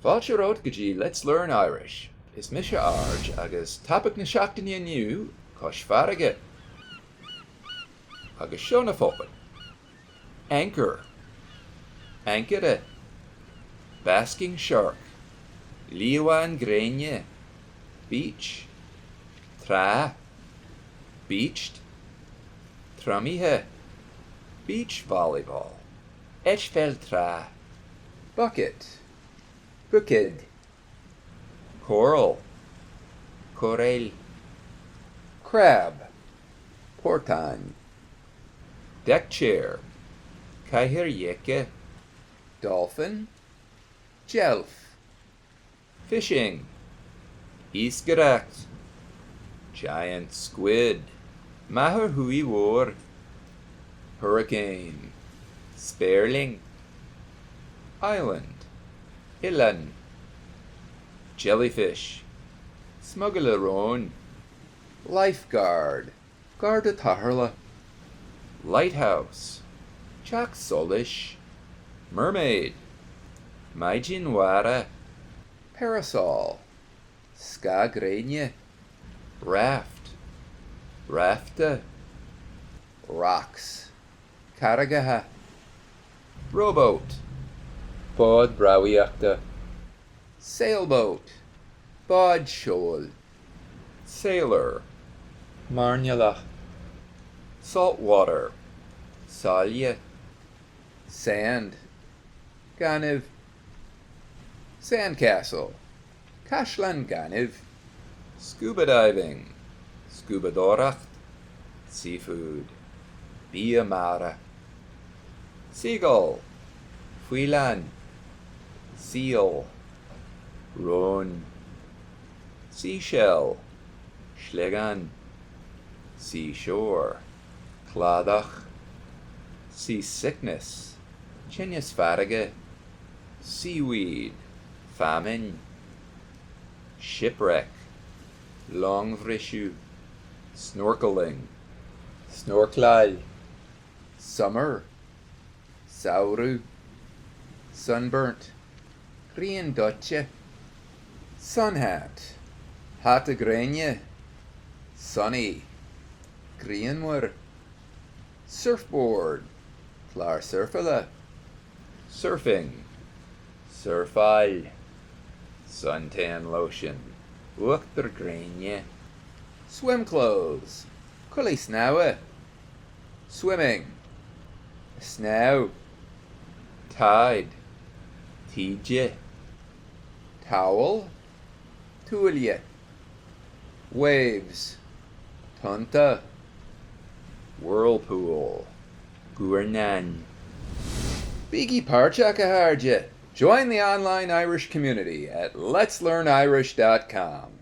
Fáilte ród go dtí Let's Learn Irish. Is mise arge agus tapach na seachtaine aniu Cois Farraige. Agus seo na fópan. Ancaire. Ancaire. Basking shark. Liamhán gréine. Beach. Tra. Beached. Triomaithe. Beach volleyball. Eitpheil tra. Bucket. Buicéad. Coiréal. Coiréal. Crab. Portán. Deckchair. Coiréal. Dolphin. Deilf. Fishing. Iascaireacht. Giant squid. mhór. Hurricane. Spéirling. Island. Oileán. Jellyfish. Smugairle róin. Lifeguard. Garda tarrthála. Lighthouse. Teach solish. Mermaid. Mhór. Parasol. Gréine. Raft. Rafta. Rocks. Carragaha. Rowboat. Pod brawiachta. Sailboat. Bod shoal. Sailor. Marnialach. Salt water. Salya. Sand. Ganiv. Sandcastle. Cashlan ganiv. Scuba diving. Scubairleacht. Seafood. Biamara. Seagull. Oileán. Seal. Róin. Seashell. Schlegan. Seashore. Cládach. Seasickness. Cois Farraige. Seaweed. Famine. Shipwreck. Longvrishu. Snorkeling. Snorkelal. Summer. Sauru. Sunburnt. Rian dutje. Sunhat. Hata gréine. Sunny. Grianmhór. Surfboard. Clar surfala. Surfing. Surfail. Suntan lotion. Uachtar gréine. Swim clothes. Cully snawe. Swimming. Snow. Tide. Tije. Towel. Tualia. Waves. Tunta. Whirlpool. Guernan. Biggie Parchaka Harja. Join the online Irish community at letslearnirish.com.